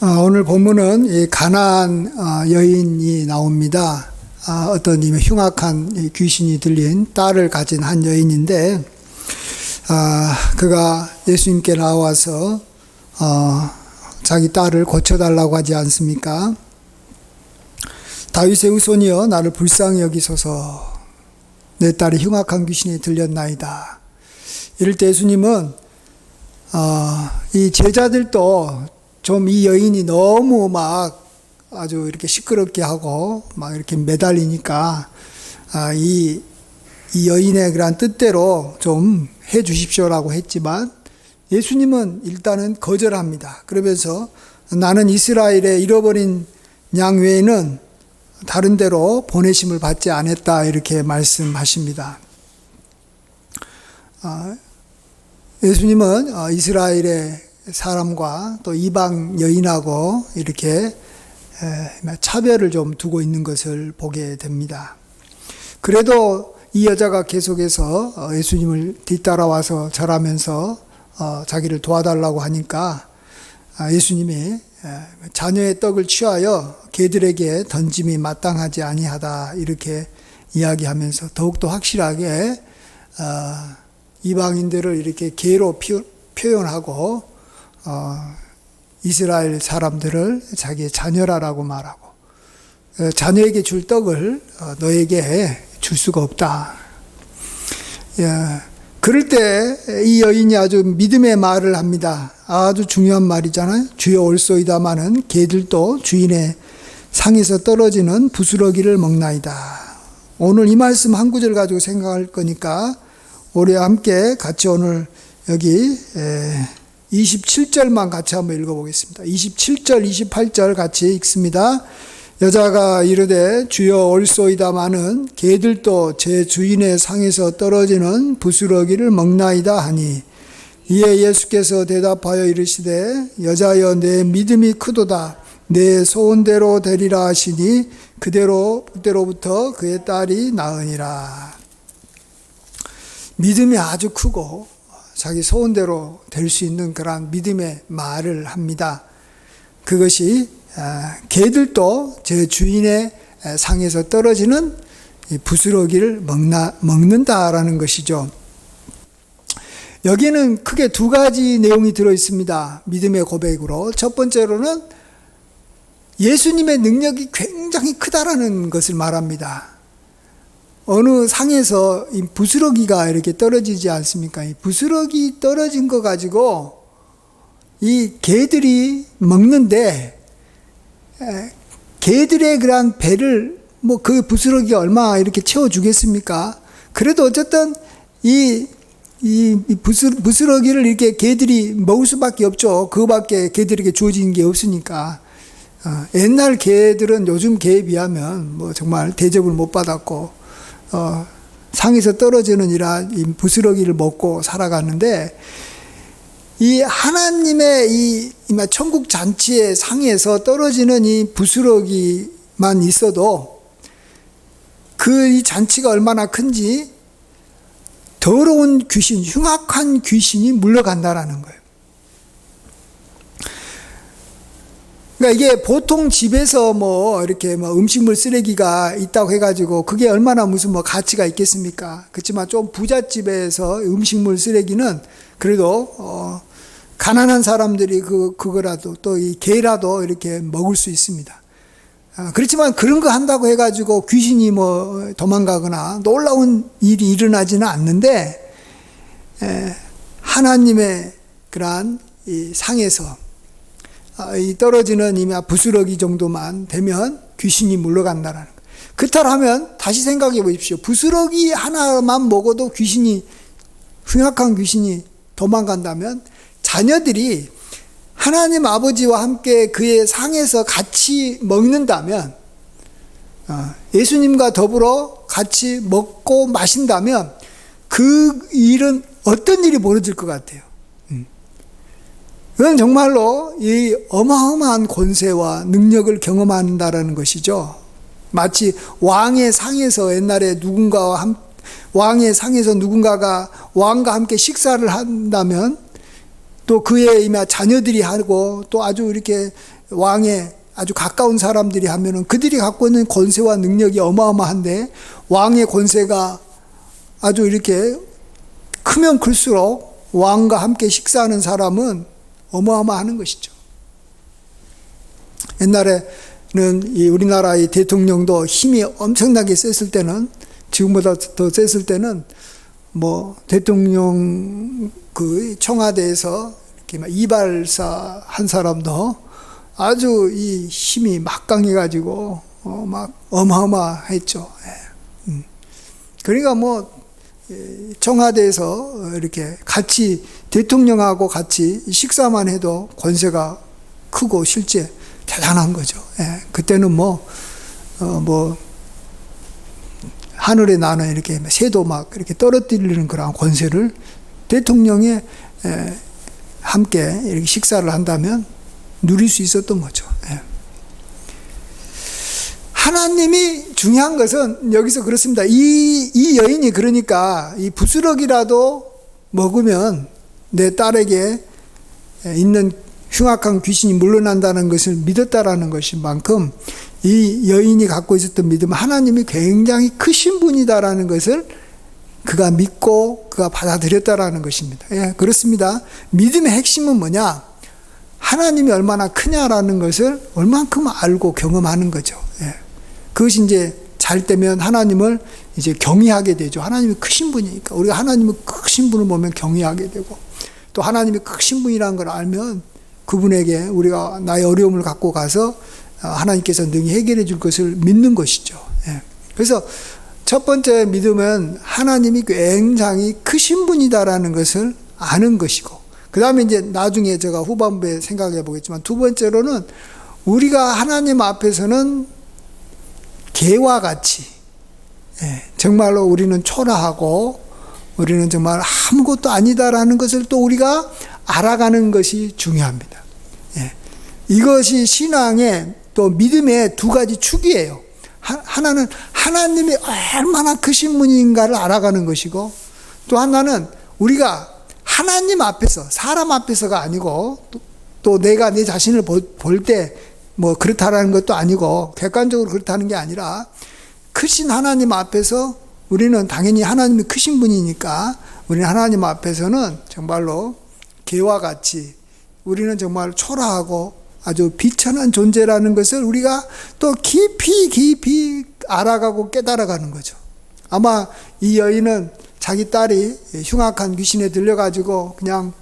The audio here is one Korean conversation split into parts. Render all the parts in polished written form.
오늘 본문은 이 가나안 여인이 나옵니다. 어떤 흉악한 귀신이 들린 딸을 가진 한 여인인데, 그가 예수님께 나와서 자기 딸을 고쳐달라고 하지 않습니까? 다윗의 후손이여 나를 불쌍히 여기소서, 내 딸이 흉악한 귀신이 들렸나이다. 이럴 때 예수님은 이 제자들도 좀 이 여인이 너무 막 아주 이렇게 시끄럽게 하고 막 이렇게 매달리니까 이 여인의 그런 뜻대로 좀 해 주십시오라고 했지만 예수님은 일단은 거절합니다. 그러면서 나는 이스라엘의 잃어버린 양 외에는 다른 데로 보내심을 받지 않았다, 이렇게 말씀하십니다. 예수님은 이스라엘의 사람과 또 이방 여인하고 이렇게 차별을 좀 두고 있는 것을 보게 됩니다. 그래도 이 여자가 계속해서 예수님을 뒤따라와서 절하면서 자기를 도와달라고 하니까 예수님이 자녀의 떡을 취하여 개들에게 던짐이 마땅하지 아니하다, 이렇게 이야기하면서 더욱더 확실하게 이방인들을 이렇게 개로 표현하고 이스라엘 사람들을 자기의 자녀라고 말하고, 자녀에게 줄 떡을 너에게 줄 수가 없다. 그럴 때 이 여인이 아주 믿음의 말을 합니다. 아주 중요한 말이잖아요. 주여 올소이다마는 개들도 주인의 상에서 떨어지는 부스러기를 먹나이다. 오늘 이 말씀 한 구절 가지고 생각할 거니까 우리 함께 같이 오늘 여기 27절만 같이 한번 읽어보겠습니다. 27절, 28절 같이 읽습니다. 여자가 이르되 주여 올소이다마는 개들도 제 주인의 상에서 떨어지는 부스러기를 먹나이다 하니, 이에 예수께서 대답하여 이르시되 여자여 내 믿음이 크도다, 내 소원대로 되리라 하시니 그때로부터 그의 딸이 나으니라. 믿음이 아주 크고 자기 소원대로 될 수 있는 그런 믿음의 말을 합니다. 그것이 개들도 제 주인의 상에서 떨어지는 부스러기를 먹는다라는 것이죠. 여기에는 크게 두 가지 내용이 들어 있습니다. 믿음의 고백으로. 첫 번째로는 예수님의 능력이 굉장히 크다라는 것을 말합니다. 어느 상에서 이 부스러기가 이렇게 떨어지지 않습니까? 이 부스러기 떨어진 거 가지고 이 개들이 먹는데, 개들의 그런 배를 그 부스러기가 얼마 이렇게 채워주겠습니까? 그래도 어쨌든 이 부스러기를 이렇게 개들이 먹을 수밖에 없죠. 그거밖에 개들에게 주어지는 게 없으니까. 옛날 개들은 요즘 개에 비하면 정말 대접을 못 받았고, 상에서 떨어지는 이 부스러기를 먹고 살아갔는데, 이 하나님의 이 천국 잔치의 상에서 떨어지는 이 부스러기만 있어도 이 잔치가 얼마나 큰지 더러운 귀신, 흉악한 귀신이 물러간다라는 거예요. 그러니까 이게 보통 집에서 이렇게 음식물 쓰레기가 있다고 해가지고 그게 얼마나 무슨 가치가 있겠습니까? 그렇지만 좀 부잣집에서 음식물 쓰레기는 그래도 가난한 사람들이 그거라도 또 이 개라도 이렇게 먹을 수 있습니다. 그렇지만 그런 거 한다고 해가지고 귀신이 도망가거나 놀라운 일이 일어나지는 않는데, 하나님의 그러한 이 상에서 이 떨어지는 부스러기 정도만 되면 귀신이 물러간다는 거예요. 그렇다면 다시 생각해 보십시오. 부스러기 하나만 먹어도 흉악한 귀신이 도망간다면 자녀들이 하나님 아버지와 함께 그의 상에서 같이 먹는다면, 예수님과 더불어 같이 먹고 마신다면 그 일은 어떤 일이 벌어질 것 같아요? 그건 정말로 이 어마어마한 권세와 능력을 경험한다라는 것이죠. 마치 왕의 상에서 옛날에 왕의 상에서 누군가가 왕과 함께 식사를 한다면 또 그의 자녀들이 하고 또 아주 이렇게 왕의 아주 가까운 사람들이 하면은 그들이 갖고 있는 권세와 능력이 어마어마한데 왕의 권세가 아주 이렇게 크면 클수록 왕과 함께 식사하는 사람은 어마어마하는 것이죠. 옛날에는 이 우리나라의 대통령도 힘이 엄청나게 셌을 때는, 지금보다 더 셌을 때는 뭐 대통령 그 청와대에서 이렇게 막 이발사 한 사람도 아주 이 힘이 막강해가지고 막 어마어마했죠. 그러니까 뭐 청와대에서 이렇게 같이 대통령하고 같이 식사만 해도 권세가 크고 실제 대단한 거죠. 그때는 뭐 하늘에 나는 이렇게 새도 막 이렇게 떨어뜨리는 그런 권세를 대통령이 함께 이렇게 식사를 한다면 누릴 수 있었던 거죠. 하나님이 중요한 것은 여기서 그렇습니다. 이 여인이 그러니까 이 부스러기라도 먹으면 내 딸에게 있는 흉악한 귀신이 물러난다는 것을 믿었다라는 것인 만큼 이 여인이 갖고 있었던 믿음은 하나님이 굉장히 크신 분이다라는 것을 그가 믿고 그가 받아들였다라는 것입니다. 그렇습니다. 믿음의 핵심은 뭐냐? 하나님이 얼마나 크냐라는 것을 얼만큼 알고 경험하는 거죠. 그것이 이제 잘 되면 하나님을 이제 경외하게 되죠. 하나님이 크신 분이니까 우리가 하나님의 크신 분을 보면 경외하게 되고, 또 하나님이 크신 분이라는 걸 알면 그분에게 우리가 나의 어려움을 갖고 가서 하나님께서 능히 해결해 줄 것을 믿는 것이죠. 그래서 첫 번째 믿음은 하나님이 굉장히 크신 분이다라는 것을 아는 것이고, 그 다음에 이제 나중에 제가 후반부에 생각해 보겠지만 두 번째로는 우리가 하나님 앞에서는 개와 같이 정말로 우리는 초라하고 우리는 정말 아무것도 아니다라는 것을 또 우리가 알아가는 것이 중요합니다. 이것이 신앙의 또 믿음의 두 가지 축이에요. 하나는 하나님이 얼마나 크신 분인가를 알아가는 것이고, 또 하나는 우리가 하나님 앞에서, 사람 앞에서가 아니고 또 내가 내 자신을 볼 때 뭐 그렇다라는 것도 아니고 객관적으로 그렇다는 게 아니라 크신 하나님 앞에서 우리는 당연히 하나님이 크신 분이니까 우리는 하나님 앞에서는 정말로 개와 같이 우리는 정말 초라하고 아주 비천한 존재라는 것을 우리가 또 깊이 알아가고 깨달아가는 거죠. 아마 이 여인은 자기 딸이 흉악한 귀신에 들려가지고 그냥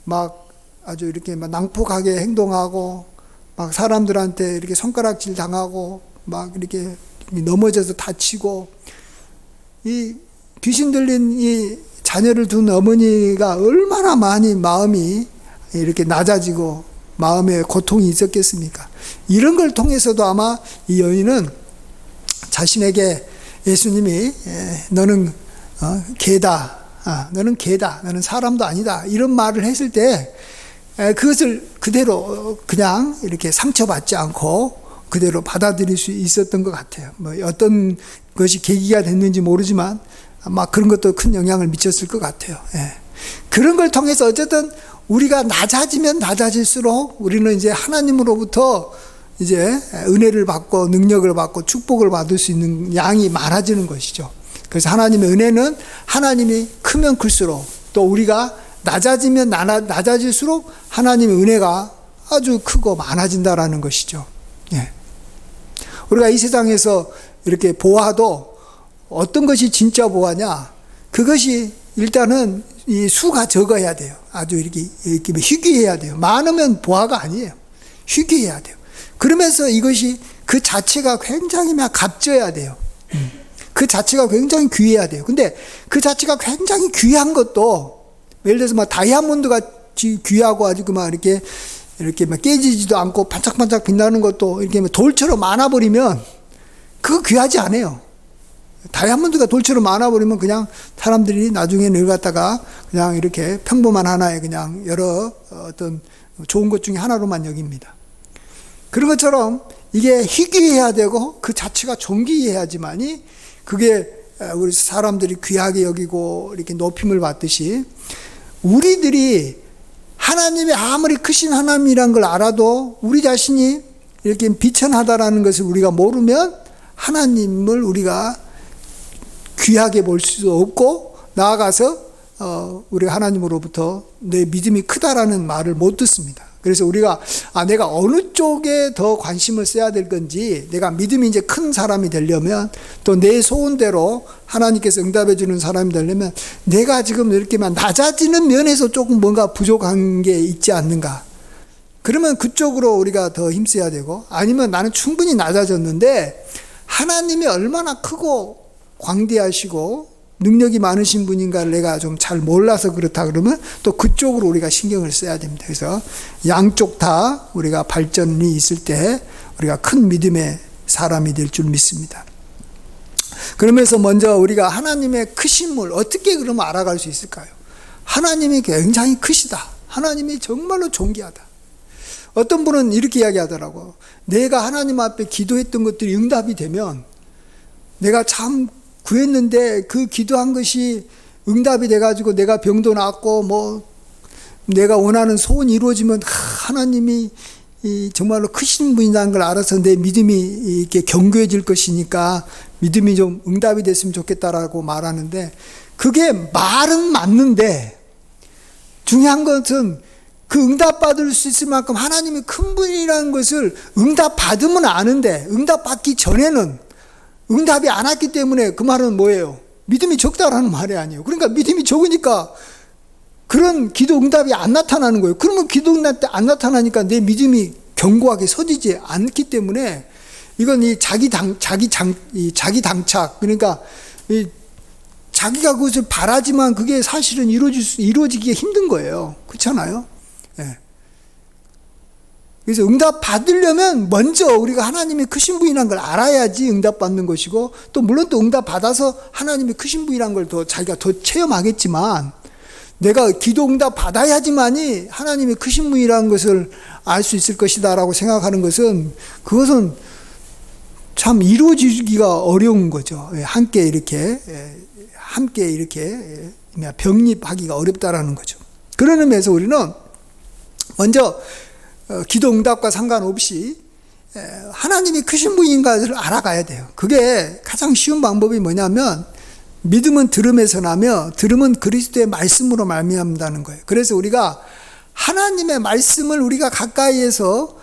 막 아주 이렇게 막 낭폭하게 행동하고 막 사람들한테 이렇게 손가락질 당하고 막 이렇게 넘어져서 다치고, 이 귀신 들린 이 자녀를 둔 어머니가 얼마나 많이 마음이 이렇게 낮아지고 마음에 고통이 있었겠습니까? 이런 걸 통해서도 아마 이 여인은 자신에게 예수님이 너는 개다, 너는 개다, 너는 사람도 아니다, 이런 말을 했을 때 그것을 그대로 그냥 이렇게 상처받지 않고 그대로 받아들일 수 있었던 것 같아요. 뭐 어떤 것이 계기가 됐는지 모르지만 아마 그런 것도 큰 영향을 미쳤을 것 같아요. 그런 걸 통해서 어쨌든 우리가 낮아지면 낮아질수록 우리는 이제 하나님으로부터 이제 은혜를 받고 능력을 받고 축복을 받을 수 있는 양이 많아지는 것이죠. 그래서 하나님의 은혜는 하나님이 크면 클수록, 또 우리가 낮아지면 낮아질수록 하나님의 은혜가 아주 크고 많아진다라는 것이죠. 우리가 이 세상에서 이렇게 보아도 어떤 것이 진짜 보아냐? 그것이 일단은 이 수가 적어야 돼요. 아주 이렇게 희귀해야 돼요. 많으면 보아가 아니에요. 희귀해야 돼요. 그러면서 이것이 그 자체가 굉장히 막 값져야 돼요. 그 자체가 굉장히 귀해야 돼요. 근데 그 자체가 굉장히 귀한 것도, 예를 들어서 막 다이아몬드가 귀하고 아주 막 이렇게 막 깨지지도 않고 반짝반짝 빛나는 것도 이렇게 돌처럼 많아버리면 그거 귀하지 않아요. 다이아몬드가 돌처럼 많아버리면 그냥 사람들이 나중에 늘 갖다가 그냥 이렇게 평범한 하나의 그냥 여러 어떤 좋은 것 중에 하나로만 여깁니다. 그런 것처럼 이게 희귀해야 되고 그 자체가 존귀해야지만이 그게 우리 사람들이 귀하게 여기고 이렇게 높임을 받듯이, 우리들이 하나님이 아무리 크신 하나님이란 걸 알아도 우리 자신이 이렇게 비천하다라는 것을 우리가 모르면 하나님을 우리가 귀하게 볼 수도 없고, 나아가서 우리가 하나님으로부터 내 믿음이 크다라는 말을 못 듣습니다. 그래서 우리가 내가 어느 쪽에 더 관심을 써야 될 건지, 내가 믿음이 이제 큰 사람이 되려면, 또 내 소원대로 하나님께서 응답해 주는 사람이 되려면, 내가 지금 이렇게만 낮아지는 면에서 조금 뭔가 부족한 게 있지 않는가. 그러면 그쪽으로 우리가 더 힘써야 되고, 아니면 나는 충분히 낮아졌는데 하나님이 얼마나 크고 광대하시고 능력이 많으신 분인가를 내가 좀 잘 몰라서 그렇다 그러면 또 그쪽으로 우리가 신경을 써야 됩니다. 그래서 양쪽 다 우리가 발전이 있을 때 우리가 큰 믿음의 사람이 될 줄 믿습니다. 그러면서 먼저 우리가 하나님의 크심을 어떻게 그러면 알아갈 수 있을까요? 하나님이 굉장히 크시다. 하나님이 정말로 존귀하다. 어떤 분은 이렇게 이야기하더라고. 내가 하나님 앞에 기도했던 것들이 응답이 되면, 내가 참 구했는데 그 기도한 것이 응답이 돼가지고 내가 병도 낫고 뭐 내가 원하는 소원이 이루어지면 하나님이 정말로 크신 분이라는 걸 알아서 내 믿음이 이렇게 견고해질 것이니까 믿음이 좀 응답이 됐으면 좋겠다라고 말하는데, 그게 말은 맞는데 중요한 것은 그 응답받을 수 있을 만큼 하나님이 큰 분이라는 것을 응답받으면 아는데, 응답받기 전에는 응답이 안 왔기 때문에 그 말은 뭐예요? 믿음이 적다라는 말이 아니에요. 그러니까 믿음이 적으니까 그런 기도 응답이 안 나타나는 거예요. 그러면 기도 응답 때 안 나타나니까 내 믿음이 견고하게 서지지 않기 때문에, 이건 이 자기 당착, 그러니까 이 자기가 그것을 바라지만 그게 사실은 이루어지기가 힘든 거예요. 그렇잖아요? 예. 그래서 응답 받으려면 먼저 우리가 하나님이 크신 분이라는 걸 알아야지 응답 받는 것이고, 또 물론 또 응답 받아서 하나님이 크신 분이라는 걸 더 자기가 더 체험하겠지만, 내가 기도 응답 받아야지만이 하나님이 크신 분이라는 것을 알 수 있을 것이다라고 생각하는 것은, 그것은 참 이루어지기가 어려운 거죠. 함께 이렇게 병립하기가 어렵다라는 거죠. 그런 의미에서 우리는 먼저 기도 응답과 상관없이 하나님이 크신 분인가를 알아가야 돼요. 그게 가장 쉬운 방법이 뭐냐면, 믿음은 들음에서 나며 들음은 그리스도의 말씀으로 말미암는다는 거예요. 그래서 우리가 하나님의 말씀을 우리가 가까이에서,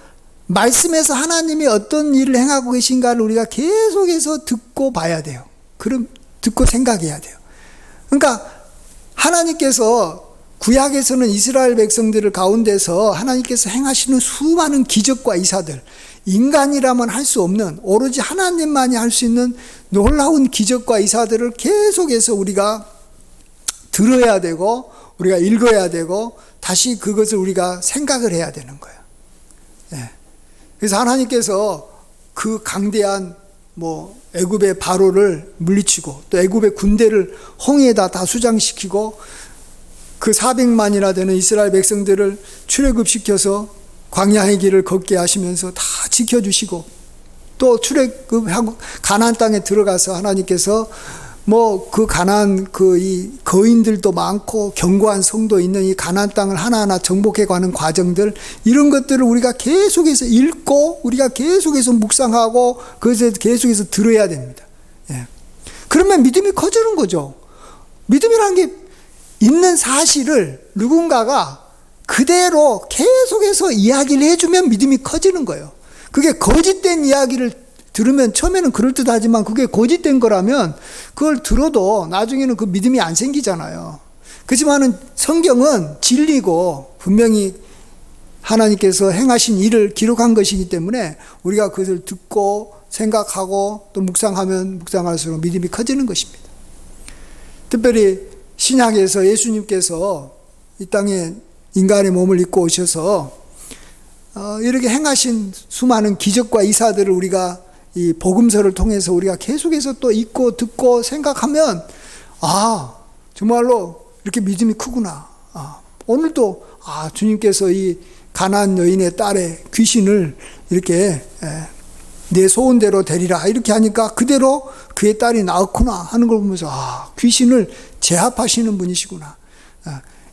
말씀에서 하나님이 어떤 일을 행하고 계신가를 우리가 계속해서 듣고 봐야 돼요. 그럼 듣고 생각해야 돼요. 그러니까 하나님께서 구약에서는 이스라엘 백성들을 가운데서 하나님께서 행하시는 수많은 기적과 이사들, 인간이라면 할 수 없는, 오로지 하나님만이 할 수 있는 놀라운 기적과 이사들을 계속해서 우리가 들어야 되고, 우리가 읽어야 되고, 다시 그것을 우리가 생각을 해야 되는 거예요. 네. 그래서 하나님께서 그 강대한 애굽의 바로를 물리치고, 또 애굽의 군대를 홍해에다 다 수장시키고, 그 400만이나 되는 이스라엘 백성들을 출애굽시켜서 광야의 길을 걷게 하시면서 다 지켜주시고, 또 출애굽하고 가나안 땅에 들어가서 하나님께서 그 가나안 이 거인들도 많고 견고한 성도 있는 이 가나안 땅을 하나하나 정복해 가는 과정들, 이런 것들을 우리가 계속해서 읽고 우리가 계속해서 묵상하고 그것에 계속해서 들어야 됩니다. 예. 그러면 믿음이 커지는 거죠. 믿음이라는 게 있는 사실을 누군가가 그대로 계속해서 이야기를 해주면 믿음이 커지는 거예요. 그게 거짓된 이야기를 들으면 처음에는 그럴듯하지만, 그게 거짓된 거라면 그걸 들어도 나중에는 그 믿음이 안 생기잖아요. 그렇지만은 성경은 진리고 분명히 하나님께서 행하신 일을 기록한 것이기 때문에 우리가 그것을 듣고 생각하고 또 묵상하면 묵상할수록 믿음이 커지는 것입니다. 특별히 신약에서 예수님께서 이 땅에 인간의 몸을 입고 오셔서 이렇게 행하신 수많은 기적과 이사들을 우리가 이 복음서를 통해서 우리가 계속해서 또 읽고 듣고 생각하면, 정말로 이렇게 믿음이 크구나. 오늘도 주님께서 이 가나안 여인의 딸의 귀신을 이렇게 내 소원대로 되리라 이렇게 하니까 그대로 그의 딸이 나았구나 하는 걸 보면서 귀신을 제압하시는 분이시구나.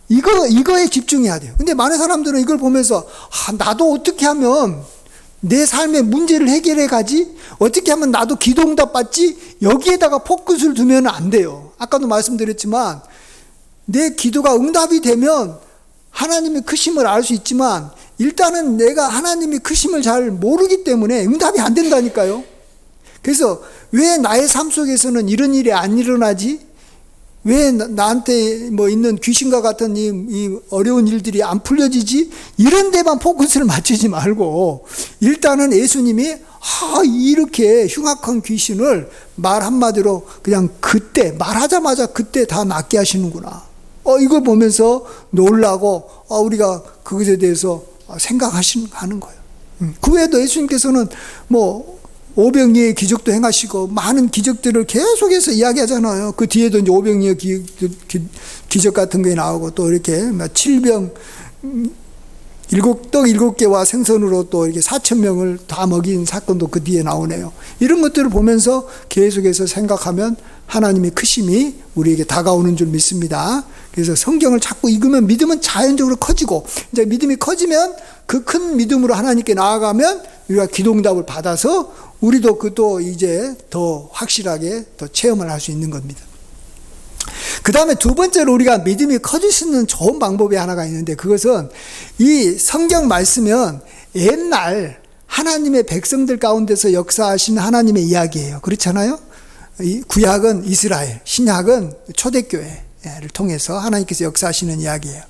이거에 집중해야 돼요. 근데 많은 사람들은 이걸 보면서, 나도 어떻게 하면 내 삶의 문제를 해결해 가지? 어떻게 하면 나도 기도 응답 받지? 여기에다가 포커스를 두면 안 돼요. 아까도 말씀드렸지만, 내 기도가 응답이 되면 하나님의 크심을 알 수 있지만, 일단은 내가 하나님의 크심을 잘 모르기 때문에 응답이 안 된다니까요. 그래서 왜 나의 삶 속에서는 이런 일이 안 일어나지? 왜 나한테 뭐 있는 귀신과 같은 이 어려운 일들이 안 풀려지지? 이런 데만 포커스를 맞추지 말고, 일단은 예수님이 이렇게 흉악한 귀신을 말 한마디로 그냥 그때, 말하자마자 그때 다 낫게 하시는구나. 이걸 보면서 놀라고, 우리가 그것에 대해서 하는 거예요. 그 외에도 예수님께서는 뭐, 오병이의 기적도 행하시고 많은 기적들을 계속해서 이야기하잖아요. 그 뒤에도 이제 오병이의 기적 같은 게 나오고, 또 이렇게 7병 7떡 7개와 생선으로 또 이렇게 4,000명을 다 먹인 사건도 그 뒤에 나오네요. 이런 것들을 보면서 계속해서 생각하면 하나님의 크심이 우리에게 다가오는 줄 믿습니다. 그래서 성경을 자꾸 읽으면 믿음은 자연적으로 커지고, 이제 믿음이 커지면 그 큰 믿음으로 하나님께 나아가면 우리가 기도응답을 받아서 우리도 그또 이제 더 확실하게 더 체험을 할 수 있는 겁니다. 그 다음에 두 번째로 우리가 믿음이 커질 수 있는 좋은 방법이 하나가 있는데, 그것은 이 성경 말씀은 옛날 하나님의 백성들 가운데서 역사하신 하나님의 이야기예요. 그렇잖아요? 구약은 이스라엘, 신약은 초대교회를 통해서 하나님께서 역사하시는 이야기예요.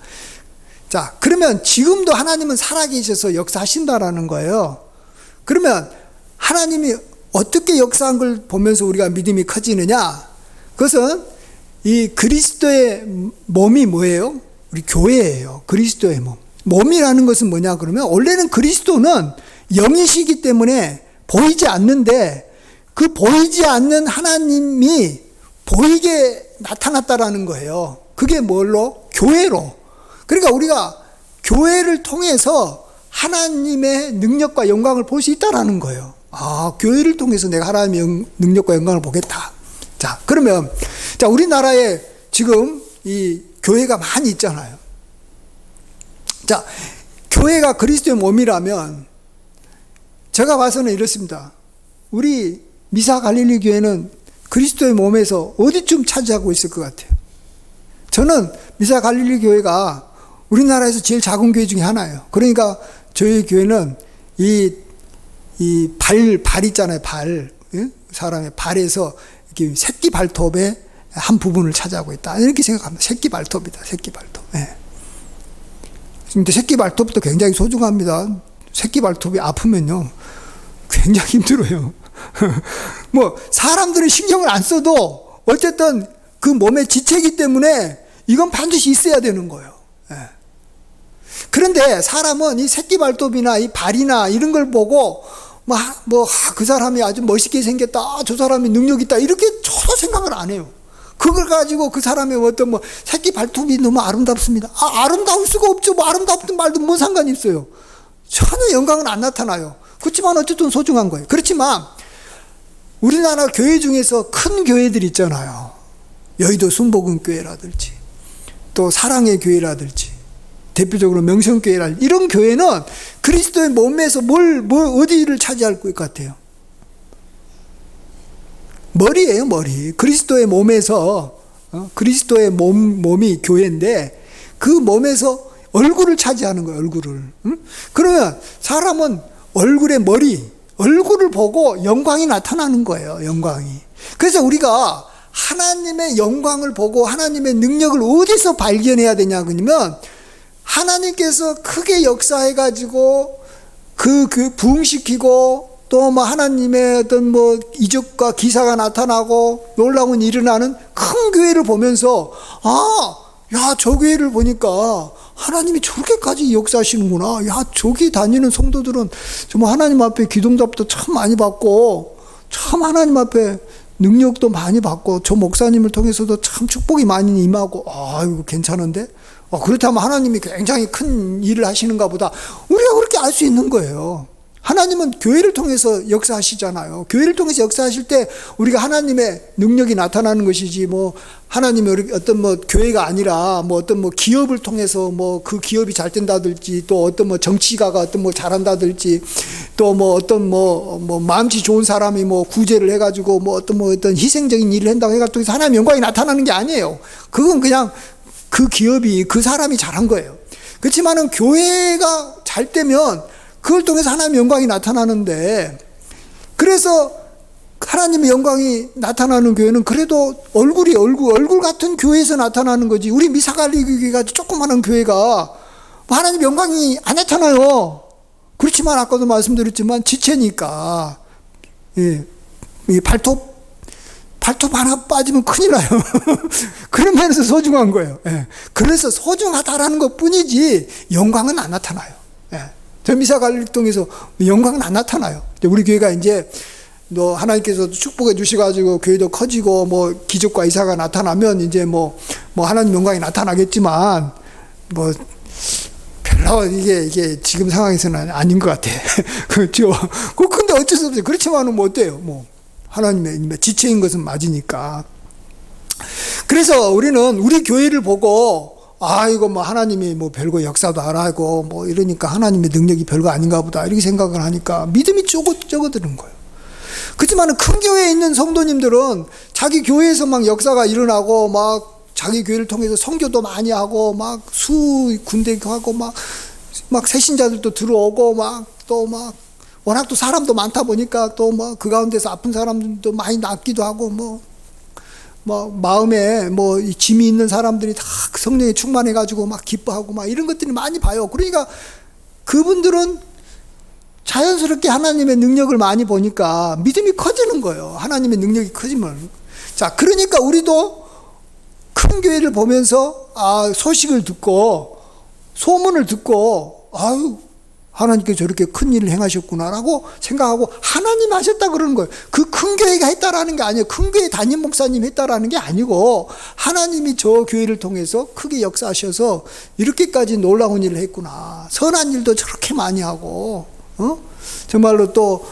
자, 그러면 지금도 하나님은 살아계셔서 역사하신다라는 거예요. 그러면 하나님이 어떻게 역사한 걸 보면서 우리가 믿음이 커지느냐? 그것은 이 그리스도의 몸이 뭐예요? 우리 교회예요. 그리스도의 몸. 몸이라는 것은 뭐냐 그러면, 원래는 그리스도는 영이시기 때문에 보이지 않는데, 그 보이지 않는 하나님이 보이게 나타났다라는 거예요. 그게 뭘로? 교회로. 그러니까 우리가 교회를 통해서 하나님의 능력과 영광을 볼 수 있다라는 거예요. 교회를 통해서 내가 하나님의 능력과 영광을 보겠다. 자, 그러면, 자, 우리나라에 지금 이 교회가 많이 있잖아요. 자, 교회가 그리스도의 몸이라면, 제가 봐서는 이렇습니다. 우리 미사 갈릴리 교회는 그리스도의 몸에서 어디쯤 차지하고 있을 것 같아요? 저는 미사 갈릴리 교회가 우리나라에서 제일 작은 교회 중에 하나예요. 그러니까 저희 교회는 발 있잖아요. 발. 사람의 발에서 이렇게 새끼 발톱의 한 부분을 차지하고 있다. 이렇게 생각합니다. 새끼 발톱이다. 새끼 발톱. 근데 새끼 발톱도 굉장히 소중합니다. 새끼 발톱이 아프면요, 굉장히 힘들어요. 뭐, 사람들은 신경을 안 써도 어쨌든 그 몸의 지체이기 때문에 이건 반드시 있어야 되는 거예요. 그런데 사람은 이 새끼 발톱이나 이 발이나 이런 걸 보고 그 사람이 아주 멋있게 생겼다, 저 사람이 능력 있다, 이렇게 전혀 생각을 안 해요. 그걸 가지고 그 사람의 어떤 새끼 발톱이 너무 아름답습니다. 아름다울 수가 없죠. 아름답든 말든 뭔 상관이 있어요. 전혀 영광은 안 나타나요. 그렇지만 어쨌든 소중한 거예요. 그렇지만 우리나라 교회 중에서 큰 교회들 있잖아요. 여의도 순복음교회라든지 또 사랑의 교회라든지 대표적으로 명성교회라, 이런 교회는 그리스도의 몸에서 어디를 차지할 것 같아요? 머리예요, 머리. 그리스도의 몸에서, 그리스도의 몸이 교회인데, 그 몸에서 얼굴을 차지하는 거예요, 얼굴을. 그러면 사람은 얼굴의 얼굴을 보고 영광이 나타나는 거예요, 영광이. 그래서 우리가 하나님의 영광을 보고 하나님의 능력을 어디서 발견해야 되냐, 그러면 하나님께서 크게 역사해가지고 부흥시키고 또 하나님의 어떤 이적과 기사가 나타나고 놀라운 일이 일어나는 큰 교회를 보면서, 저 교회를 보니까 하나님이 저렇게까지 역사하시는구나. 저기 다니는 성도들은 정말 하나님 앞에 기도응답도 참 많이 받고, 참 하나님 앞에 능력도 많이 받고, 저 목사님을 통해서도 참 축복이 많이 임하고, 이거 괜찮은데? 그렇다면 하나님이 굉장히 큰 일을 하시는가 보다. 우리가 그렇게 알 수 있는 거예요. 하나님은 교회를 통해서 역사하시잖아요. 교회를 통해서 역사하실 때 우리가 하나님의 능력이 나타나는 것이지, 뭐 하나님의 어떤 뭐 교회가 아니라 뭐 어떤 뭐 기업을 통해서 뭐 그 기업이 잘 된다든지, 또 어떤 뭐 정치가가 어떤 뭐 잘한다든지, 또 뭐 어떤 뭐 마음씨 좋은 사람이 뭐 구제를 해가지고 뭐 어떤 희생적인 일을 한다고 해가지고 하나님의 영광이 나타나는 게 아니에요. 그건 그냥 그 기업이 그 사람이 잘한 거예요. 그렇지만은 교회가 잘 되면 그걸 통해서 하나님의 영광이 나타나는데, 그래서 하나님의 영광이 나타나는 교회는 그래도 얼굴 같은 교회에서 나타나는 거지. 우리 미사갈리 교회가 조그마한 교회가 하나님의 영광이 안 나타나요. 그렇지만 아까도 말씀드렸지만 지체니까, 이 발톱 하나 빠지면 큰일 나요. 그런 면에서 소중한 거예요. 그래서 소중하다라는 것 뿐이지 영광은 안 나타나요. 저 미사갈릭동에서 영광은 안 나타나요. 우리 교회가 이제 하나님께서 축복해 주셔가지고 교회도 커지고 뭐 기적과 이사가 나타나면 이제 뭐 하나님 영광이 나타나겠지만 뭐 별로 이게 지금 상황에서는 아닌 것 같아. 그렇죠. 근데 어쩔 수 없어요. 그렇지만은 뭐 어때요? 뭐 하나님의 지체인 것은 맞으니까. 그래서 우리는 우리 교회를 보고 이거 뭐 하나님이 뭐 별거 역사도 안 하고 뭐 이러니까 하나님의 능력이 별거 아닌가 보다 이렇게 생각을 하니까 믿음이 적어드는 거예요. 그렇지만 큰 교회에 있는 성도님들은 자기 교회에서 막 역사가 일어나고 막 자기 교회를 통해서 선교도 많이 하고 막 군대 하고 막 새신자들도 들어오고 워낙 또 사람도 많다 보니까 또 뭐 그 가운데서 아픈 사람들도 많이 낫기도 하고 뭐 마음에 뭐 짐이 있는 사람들이 다 성령에 충만해가지고 막 기뻐하고 막 이런 것들이 많이 봐요. 그러니까 그분들은 자연스럽게 하나님의 능력을 많이 보니까 믿음이 커지는 거예요. 하나님의 능력이 커지면. 자, 그러니까 우리도 큰 교회를 보면서 소식을 듣고 소문을 듣고 하나님께서 저렇게 큰 일을 행하셨구나라고 생각하고 하나님 하셨다 그러는 거예요. 그 큰 교회가 했다라는 게 아니에요. 큰 교회 담임 목사님 했다라는 게 아니고 하나님이 저 교회를 통해서 크게 역사하셔서 이렇게까지 놀라운 일을 했구나. 선한 일도 저렇게 많이 하고 정말로 또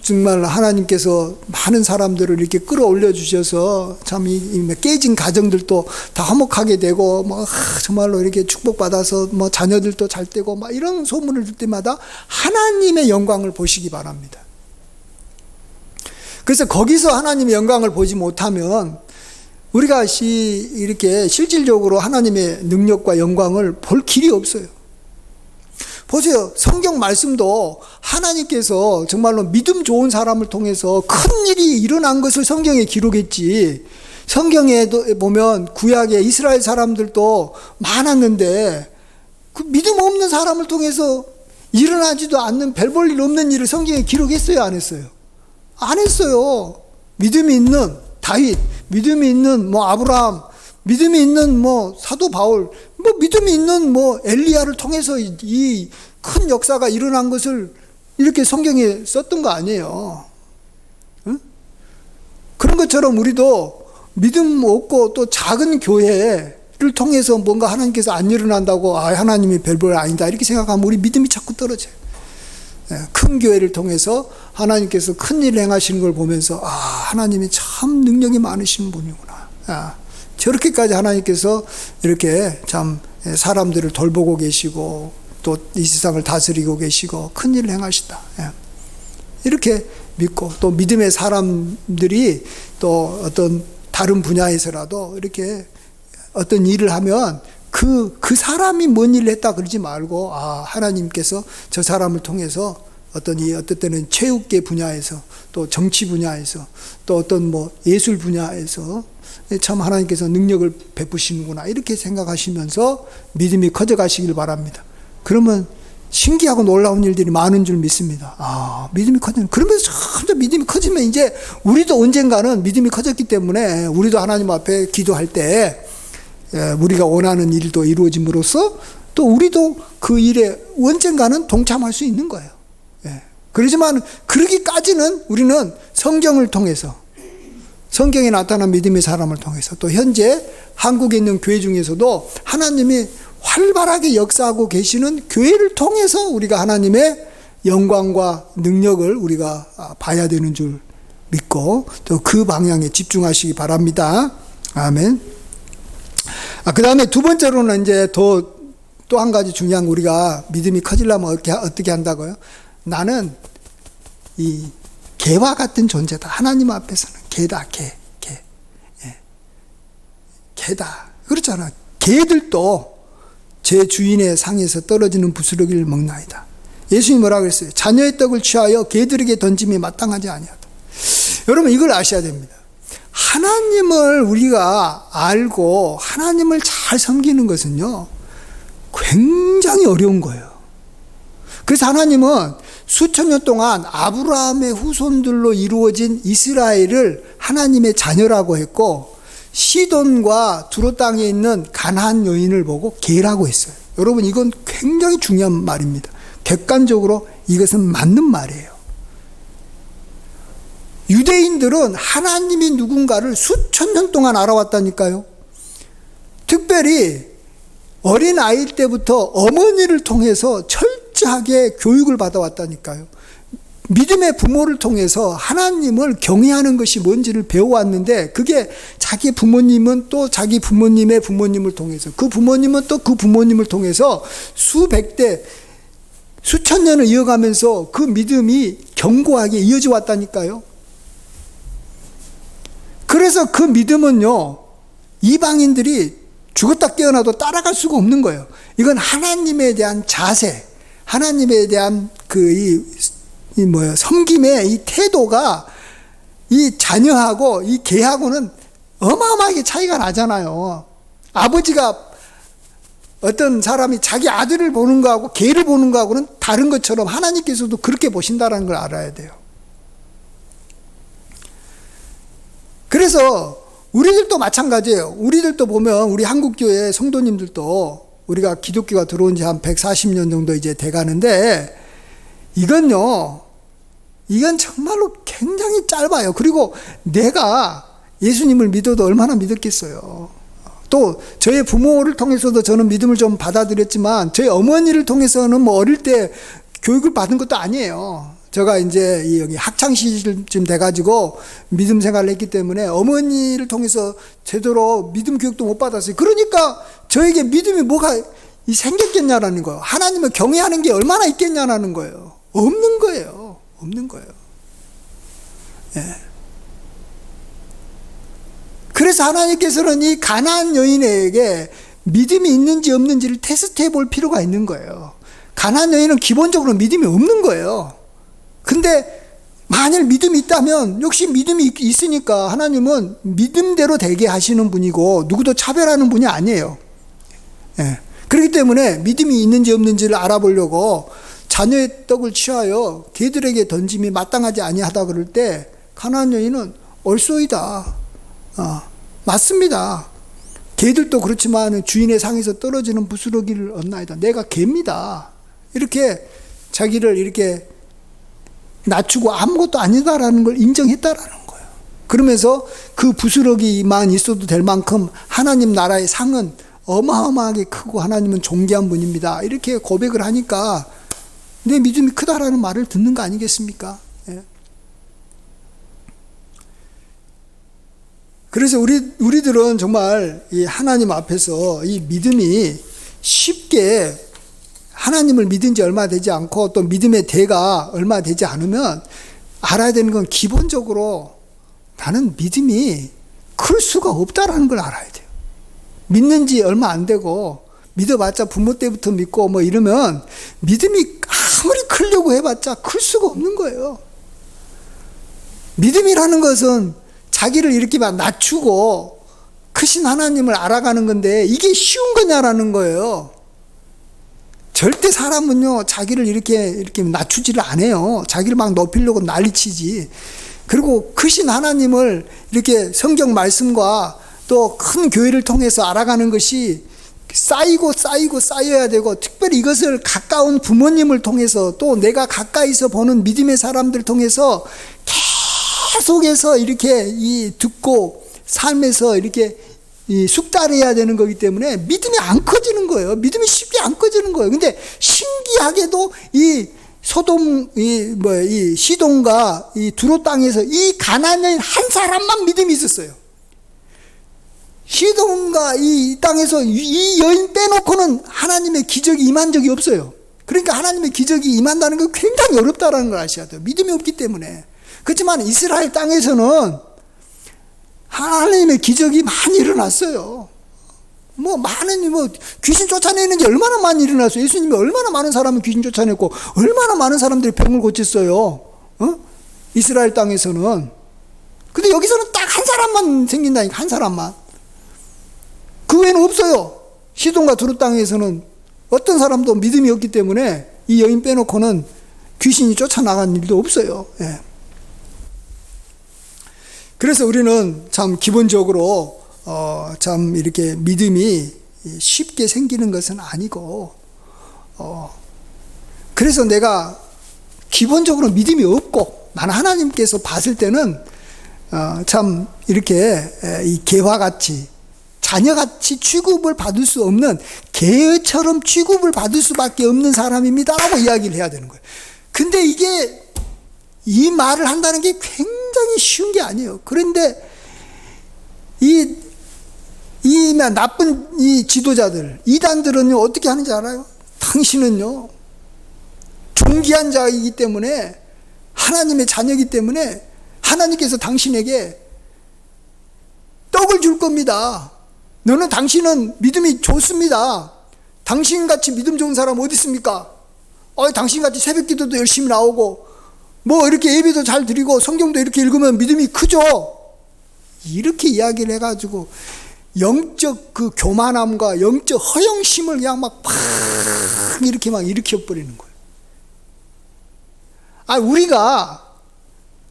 정말 하나님께서 많은 사람들을 이렇게 끌어올려 주셔서 참 이 깨진 가정들도 다 화목하게 되고 정말로 이렇게 축복받아서 자녀들도 잘 되고 이런 소문을 들 때마다 하나님의 영광을 보시기 바랍니다. 그래서 거기서 하나님의 영광을 보지 못하면 우리가 이렇게 실질적으로 하나님의 능력과 영광을 볼 길이 없어요. 보세요. 성경 말씀도 하나님께서 정말로 믿음 좋은 사람을 통해서 큰 일이 일어난 것을 성경에 기록했지. 성경에 보면 구약에 이스라엘 사람들도 많았는데 그 믿음 없는 사람을 통해서 일어나지도 않는 별 볼 일 없는 일을 성경에 기록했어요, 안 했어요? 안 했어요. 믿음이 있는 다윗, 믿음이 있는 아브라함, 믿음이 있는 사도 바울, 믿음이 있는 엘리야를 통해서 이 큰 역사가 일어난 것을 이렇게 성경에 썼던 거 아니에요. 응? 그런 것처럼 우리도 믿음 없고 또 작은 교회를 통해서 뭔가 하나님께서 안 일어난다고 하나님이 별볼 아니다 이렇게 생각하면 우리 믿음이 자꾸 떨어져요. 큰 교회를 통해서 하나님께서 큰 일을 행하시는 걸 보면서 하나님이 참 능력이 많으신 분이구나. 저렇게까지 하나님께서 이렇게 참 사람들을 돌보고 계시고 또 이 세상을 다스리고 계시고 큰 일을 행하시다. 이렇게 믿고 또 믿음의 사람들이 또 어떤 다른 분야에서라도 이렇게 어떤 일을 하면 그 사람이 뭔 일을 했다 그러지 말고 하나님께서 저 사람을 통해서 어떤 때는 체육계 분야에서 또 정치 분야에서 또 어떤 예술 분야에서 참 하나님께서 능력을 베푸시는구나 이렇게 생각하시면서 믿음이 커져가시길 바랍니다. 그러면 신기하고 놀라운 일들이 많은 줄 믿습니다. 믿음이 커지는. 그러면서 점점 믿음이 커지면 이제 우리도 언젠가는 믿음이 커졌기 때문에 우리도 하나님 앞에 기도할 때 우리가 원하는 일도 이루어짐으로써 또 우리도 그 일에 언젠가는 동참할 수 있는 거예요. 그렇지만 그러기까지는 우리는 성경을 통해서 성경에 나타난 믿음의 사람을 통해서 또 현재 한국에 있는 교회 중에서도 하나님이 활발하게 역사하고 계시는 교회를 통해서 우리가 하나님의 영광과 능력을 우리가 봐야 되는 줄 믿고 또 그 방향에 집중하시기 바랍니다. 아멘. 그 다음에 두 번째로는 이제 또 한 가지 중요한 우리가 믿음이 커지려면 어떻게 한다고요? 나는 이 개와 같은 존재다. 하나님 앞에서는 개다, 개. 예. 개다. 그렇잖아. 개들도 제 주인의 상에서 떨어지는 부스러기를 먹나이다. 예수님이 뭐라 그랬어요? 자녀의 떡을 취하여 개들에게 던짐이 마땅하지 아니하다. 여러분 이걸 아셔야 됩니다. 하나님을 우리가 알고 하나님을 잘 섬기는 것은요, 굉장히 어려운 거예요. 그래서 하나님은 수천 년 동안 아브라함의 후손들로 이루어진 이스라엘을 하나님의 자녀라고 했고, 시돈과 두로 땅에 있는 가나안 여인을 보고 개라고 했어요. 여러분 이건 굉장히 중요한 말입니다. 객관적으로 이것은 맞는 말이에요. 유대인들은 하나님이 누군가를 수천 년 동안 알아왔다니까요. 특별히 어린 아이일 때부터 어머니를 통해서 철저하게 교육을 받아왔다니까요. 믿음의 부모를 통해서 하나님을 경외하는 것이 뭔지를 배워왔는데, 그게 자기 부모님은 또 자기 부모님의 부모님을 통해서, 그 부모님은 또 그 부모님을 통해서 수백 대, 수천 년을 이어가면서 그 믿음이 견고하게 이어져 왔다니까요. 그래서 그 믿음은요, 이방인들이 죽었다 깨어나도 따라갈 수가 없는 거예요. 이건 하나님에 대한 자세, 하나님에 대한 섬김의 이 태도가 이 자녀하고 이 개하고는 어마어마하게 차이가 나잖아요. 아버지가 어떤 사람이 자기 아들을 보는 거하고 개를 보는 거하고는 다른 것처럼 하나님께서도 그렇게 보신다는 걸 알아야 돼요. 그래서 우리들도 마찬가지예요. 우리들도 보면 우리 한국교회 성도님들도 우리가 기독교가 들어온 지 한 140년 정도 이제 돼가는데, 이건 정말로 굉장히 짧아요. 그리고 내가 예수님을 믿어도 얼마나 믿었겠어요. 또 저의 부모를 통해서도 저는 믿음을 좀 받아들였지만, 저희 어머니를 통해서는 뭐 어릴 때 교육을 받은 것도 아니에요. 제가 이제 여기 학창시절쯤 돼가지고 믿음 생활을 했기 때문에 어머니를 통해서 제대로 믿음 교육도 못 받았어요. 그러니까 저에게 믿음이 뭐가 생겼겠냐라는 거예요. 하나님을 경외하는 게 얼마나 있겠냐라는 거예요. 없는 거예요. 없는 거예요. 예. 그래서 하나님께서는 이 가나안 여인에게 믿음이 있는지 없는지를 테스트해 볼 필요가 있는 거예요. 가나안 여인은 기본적으로 믿음이 없는 거예요. 근데 만일 믿음이 있다면, 역시 믿음이 있으니까 하나님은 믿음대로 되게 하시는 분이고 누구도 차별하는 분이 아니에요. 예. 그렇기 때문에 믿음이 있는지 없는지를 알아보려고 자녀의 떡을 취하여 개들에게 던짐이 마땅하지 아니하다 그럴 때, 가나안 여인은 얼쏘이다. 맞습니다. 개들도 그렇지만 주인의 상에서 떨어지는 부스러기를 얻나이다. 내가 개입니다. 이렇게 자기를 이렇게 낮추고 아무것도 아니다라는 걸 인정했다라는 거예요. 그러면서 그 부스러기만 있어도 될 만큼 하나님 나라의 상은 어마어마하게 크고 하나님은 존귀한 분입니다. 이렇게 고백을 하니까 내 믿음이 크다라는 말을 듣는 거 아니겠습니까? 예. 그래서 우리들은 정말 이 하나님 앞에서 이 믿음이 쉽게, 하나님을 믿은 지 얼마 되지 않고 또 믿음의 대가 얼마 되지 않으면 알아야 되는 건, 기본적으로 나는 믿음이 클 수가 없다라는 걸 알아야 돼요. 믿는 지 얼마 안 되고 믿어봤자 부모 때부터 믿고 뭐 이러면 믿음이 아무리 크려고 해봤자 클 수가 없는 거예요. 믿음이라는 것은 자기를 이렇게 막 낮추고 크신 하나님을 알아가는 건데, 이게 쉬운 거냐라는 거예요. 절대 사람은요, 자기를 이렇게 낮추지를 않아요. 자기를 막 높이려고 난리치지. 그리고 크신 하나님을 이렇게 성경 말씀과 또 큰 교회를 통해서 알아가는 것이 쌓여야 되고, 특별히 이것을 가까운 부모님을 통해서 또 내가 가까이서 보는 믿음의 사람들 통해서 계속해서 이렇게 듣고 삶에서 이렇게 숙달해야 되는 거기 때문에 믿음이 안 커지는 거예요. 믿음이 쉽게 안 커지는 거예요. 근데 신기하게도 이 소돔, 이 시돈과 이 두로 땅에서 이 가나안 여인 한 사람만 믿음이 있었어요. 시돈과 이 땅에서 이 여인 빼놓고는 하나님의 기적이 임한 적이 없어요. 그러니까 하나님의 기적이 임한다는 건 굉장히 어렵다는 걸 아셔야 돼요. 믿음이 없기 때문에. 그렇지만 이스라엘 땅에서는 하나님의 기적이 많이 일어났어요. 많은 귀신 쫓아내는 게 얼마나 많이 일어났어요. 예수님이 얼마나 많은 사람을 귀신 쫓아냈고 얼마나 많은 사람들이 병을 고쳤어요. 이스라엘 땅에서는. 근데 여기서는 딱 한 사람만 생긴다니까. 한 사람만. 그 외에는 없어요. 시돈과 두루 땅에서는 어떤 사람도 믿음이 없기 때문에 이 여인 빼놓고는 귀신이 쫓아나간 일도 없어요. 예. 그래서 우리는 참 기본적으로 참 이렇게 믿음이 쉽게 생기는 것은 아니고, 그래서 내가 기본적으로 믿음이 없고, 나는 하나님께서 봤을 때는 참 이렇게 이 개화같이 자녀같이 취급을 받을 수 없는, 개처럼 취급을 받을 수밖에 없는 사람입니다라고 이야기를 해야 되는 거예요. 근데 이게 이 말을 한다는 게 굉장히 쉬운 게 아니에요. 그런데 이 나쁜 이 지도자들, 이단들은요, 어떻게 하는지 알아요? 당신은요, 존귀한 자이기 때문에, 하나님의 자녀이기 때문에, 하나님께서 당신에게 떡을 줄 겁니다. 당신은 믿음이 좋습니다. 당신같이 믿음 좋은 사람 어디 있습니까? 당신같이 새벽 기도도 열심히 나오고, 이렇게 예배도 잘 드리고, 성경도 이렇게 읽으면 믿음이 크죠? 이렇게 이야기를 해가지고, 영적 그 교만함과 영적 허영심을 그냥 이렇게 일으켜버리는 거예요. 우리가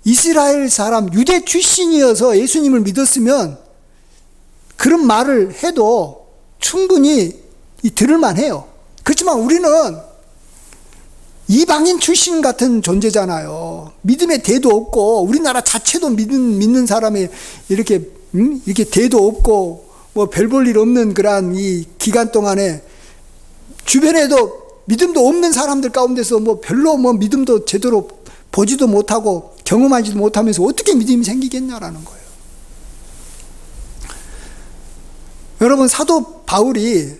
이스라엘 사람, 유대 출신이어서 예수님을 믿었으면 그런 말을 해도 충분히 들을만 해요. 그렇지만 우리는 이방인 출신 같은 존재잖아요. 믿음에 대도 없고, 우리나라 자체도 믿는 사람이 이렇게 대도 없고, 별 볼 일 없는 그러한 이 기간 동안에 주변에도 믿음도 없는 사람들 가운데서 별로 믿음도 제대로 보지도 못하고 경험하지도 못하면서 어떻게 믿음이 생기겠냐라는 거예요. 여러분, 사도 바울이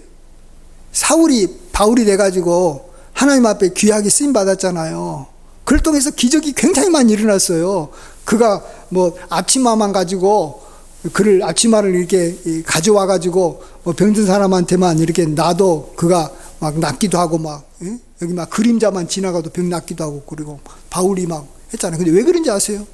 바울이 돼가지고 하나님 앞에 귀하게 쓰임 받았잖아요. 그걸 통해서 기적이 굉장히 많이 일어났어요. 그가 앞치마만 가지고 앞치마를 이렇게 가져와가지고 병든 사람한테만 이렇게 놔도 그가 낫기도 하고 여기 그림자만 지나가도 병 낫기도 하고, 그리고 바울이 했잖아요. 근데 왜 그런지 아세요?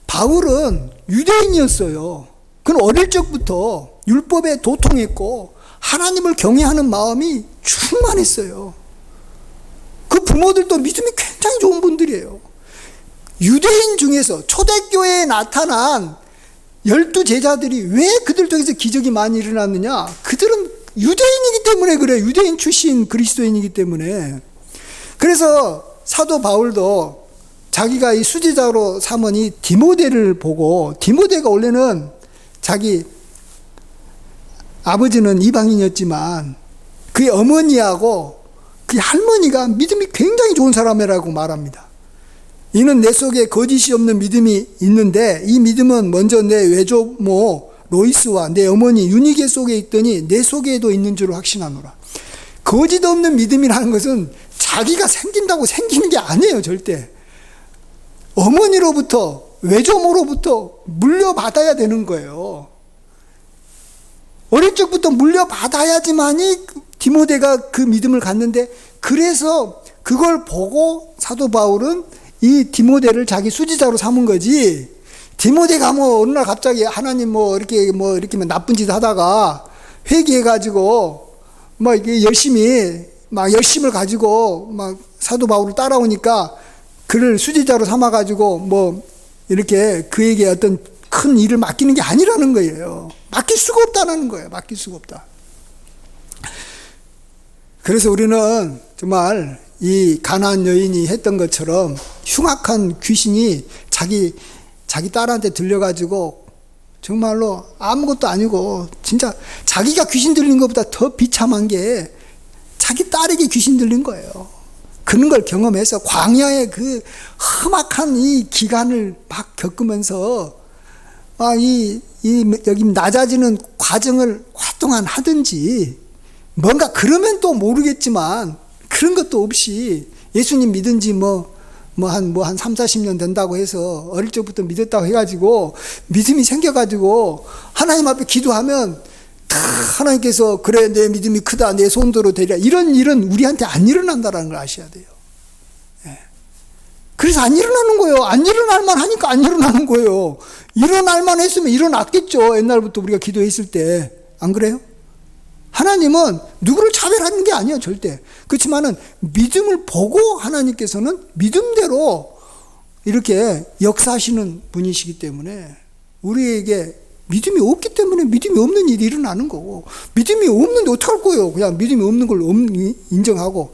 바울은 유대인이었어요. 그는 어릴 적부터 율법에 도통했고 하나님을 경외하는 마음이 충만했어요. 그 부모들도 믿음이 굉장히 좋은 분들이에요. 유대인 중에서 초대교회에 나타난 12제자들이 왜 그들 통해서 기적이 많이 일어났느냐? 그들은 유대인이기 때문에 그래요. 유대인 출신 그리스도인이기 때문에. 그래서 사도 바울도 자기가 이 수제자로 삼은 이 디모데를 보고, 디모데가 원래는 자기 아버지는 이방인이었지만 그의 어머니하고 그의 할머니가 믿음이 굉장히 좋은 사람이라고 말합니다. 이는 내 속에 거짓이 없는 믿음이 있는데, 이 믿음은 먼저 내 외조모 로이스와 내 어머니 유니게 속에 있더니 내 속에도 있는 줄 확신하노라. 거짓 없는 믿음이라는 것은 자기가 생긴다고 생기는 게 아니에요. 절대. 어머니로부터, 외조모로부터 물려받아야 되는 거예요. 어릴 적부터 물려받아야지만이 디모데가 그 믿음을 갖는데, 그래서 그걸 보고 사도 바울은 이 디모데를 자기 수지자로 삼은 거지. 디모데가 어느 날 갑자기 하나님 이렇게 나쁜 짓 하다가 회개해가지고 이게 열심을 가지고 사도 바울을 따라오니까 그를 수지자로 삼아가지고 이렇게 그에게 어떤 큰 일을 맡기는 게 아니라는 거예요. 맡길 수가 없다는 거예요. 맡길 수가 없다. 그래서 우리는 정말 이 가나안 여인이 했던 것처럼 흉악한 귀신이 자기 딸한테 들려가지고 정말로 아무것도 아니고, 진짜 자기가 귀신 들린 것보다 더 비참한 게 자기 딸에게 귀신 들린 거예요. 그런 걸 경험해서 광야의 그 험악한 이 기간을 막 겪으면서 여기 낮아지는 과정을 오랫동안 하든지 뭔가 그러면 또 모르겠지만 그런 것도 없이 예수님 믿은지 한 3, 40년 된다고 해서 어릴 적부터 믿었다고 해가지고 믿음이 생겨가지고 하나님 앞에 기도하면 다 하나님께서 그래 내 믿음이 크다 내 손도로 되리라 이런 일은 우리한테 안 일어난다는 걸 아셔야 돼요. 그래서 안 일어나는 거예요. 안 일어날 만 하니까 안 일어나는 거예요. 일어날 만 했으면 일어났겠죠. 옛날부터 우리가 기도했을 때. 안 그래요? 하나님은 누구를 차별하는 게 아니에요. 절대. 그렇지만은 믿음을 보고 하나님께서는 믿음대로 이렇게 역사하시는 분이시기 때문에 우리에게 믿음이 없기 때문에 믿음이 없는 일이 일어나는 거고 믿음이 없는데 어떡할 거예요. 그냥 믿음이 없는 걸 인정하고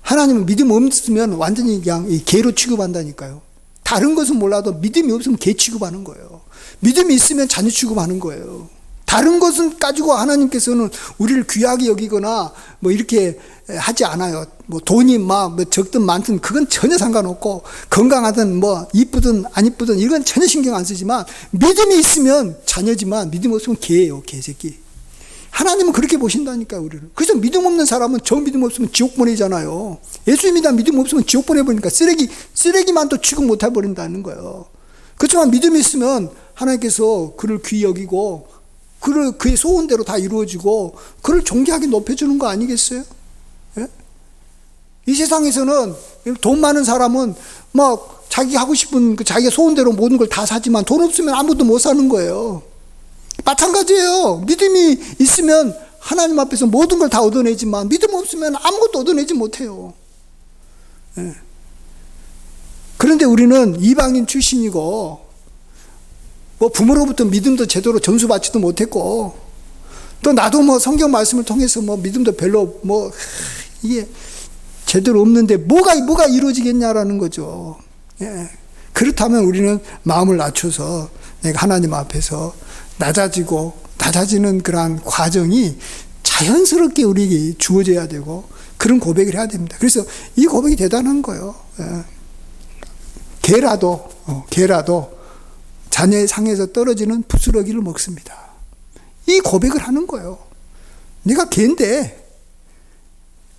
하나님은 믿음 없으면 완전히 그냥 개로 취급한다니까요. 다른 것은 몰라도 믿음이 없으면 개 취급하는 거예요. 믿음이 있으면 자녀 취급하는 거예요. 다른 것은 가지고 하나님께서는 우리를 귀하게 여기거나 이렇게 하지 않아요. 돈이 적든 많든 그건 전혀 상관없고 건강하든 이쁘든 안 이쁘든 이건 전혀 신경 안 쓰지만 믿음이 있으면 자녀지만 믿음 없으면 개예요. 개새끼. 하나님은 그렇게 보신다니까요, 우리를. 그래서 믿음 없는 사람은 정 믿음 없으면 지옥 보내잖아요. 예수 믿다 믿음 없으면 지옥 보내버리니까 쓰레기만 또 취급 못 해버린다는 거예요. 그렇지만 믿음이 있으면 하나님께서 그를 귀히 여기고 그의 소원대로 다 이루어지고 그를 존귀하게 높여주는 거 아니겠어요? 예? 이 세상에서는 돈 많은 사람은 자기 하고 싶은 자기가 소원대로 모든 걸 다 사지만 돈 없으면 아무것도 못 사는 거예요. 마찬가지예요. 믿음이 있으면 하나님 앞에서 모든 걸 다 얻어내지만 믿음 없으면 아무것도 얻어내지 못해요. 예. 그런데 우리는 이방인 출신이고 부모로부터 믿음도 제대로 전수받지도 못했고 또 나도 성경 말씀을 통해서 믿음도 별로 이게 제대로 없는데 뭐가 이루어지겠냐라는 거죠. 예. 그렇다면 우리는 마음을 낮춰서 내가 하나님 앞에서 낮아지는 그러한 과정이 자연스럽게 우리에게 주어져야 되고 그런 고백을 해야 됩니다. 그래서 이 고백이 대단한 거예요. 예. 개라도 자녀의 상에서 떨어지는 부스러기를 먹습니다. 이 고백을 하는 거예요. 내가 개인데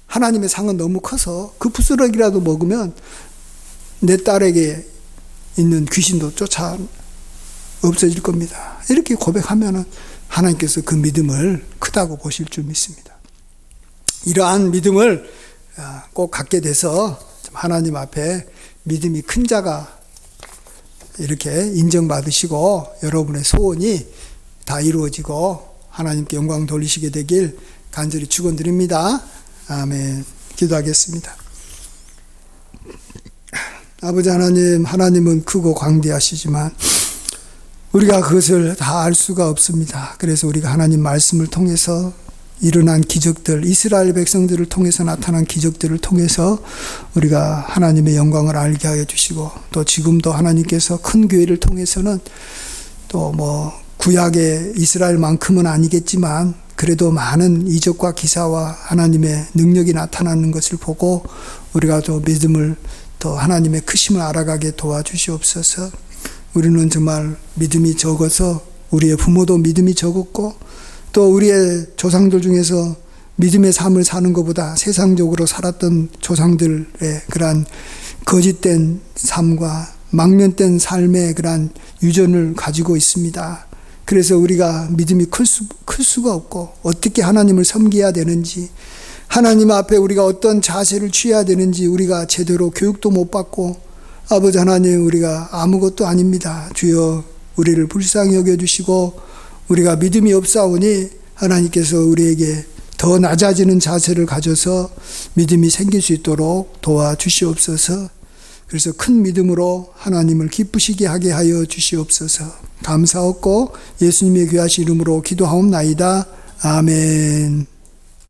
하나님의 상은 너무 커서 그 부스러기라도 먹으면 내 딸에게 있는 귀신도 쫓아 없어질 겁니다. 이렇게 고백하면 하나님께서 그 믿음을 크다고 보실 줄 믿습니다. 이러한 믿음을 꼭 갖게 돼서 하나님 앞에 믿음이 큰 자가 이렇게 인정받으시고 여러분의 소원이 다 이루어지고 하나님께 영광 돌리시게 되길 간절히 축원드립니다. 아멘. 기도하겠습니다. 아버지 하나님, 하나님은 크고 광대하시지만 우리가 그것을 다 알 수가 없습니다. 그래서 우리가 하나님 말씀을 통해서 일어난 기적들, 이스라엘 백성들을 통해서 나타난 기적들을 통해서 우리가 하나님의 영광을 알게 하여 주시고 또 지금도 하나님께서 큰 교회를 통해서는 또 구약의 이스라엘만큼은 아니겠지만 그래도 많은 이적과 기사와 하나님의 능력이 나타나는 것을 보고 우리가 또 믿음을 또 하나님의 크심을 알아가게 도와주시옵소서. 우리는 정말 믿음이 적어서 우리의 부모도 믿음이 적었고 또 우리의 조상들 중에서 믿음의 삶을 사는 것보다 세상적으로 살았던 조상들의 그러한 거짓된 삶과 망면된 삶의 그러한 유전을 가지고 있습니다. 그래서 우리가 믿음이 클 수가 없고 어떻게 하나님을 섬겨야 되는지 하나님 앞에 우리가 어떤 자세를 취해야 되는지 우리가 제대로 교육도 못 받고 아버지 하나님 우리가 아무것도 아닙니다. 주여 우리를 불쌍히 여겨주시고 우리가 믿음이 없사오니 하나님께서 우리에게 더 낮아지는 자세를 가져서 믿음이 생길 수 있도록 도와주시옵소서. 그래서 큰 믿음으로 하나님을 기쁘시게 하게 하여 주시옵소서. 감사하고 예수님의 귀하신 이름으로 기도하옵나이다. 아멘.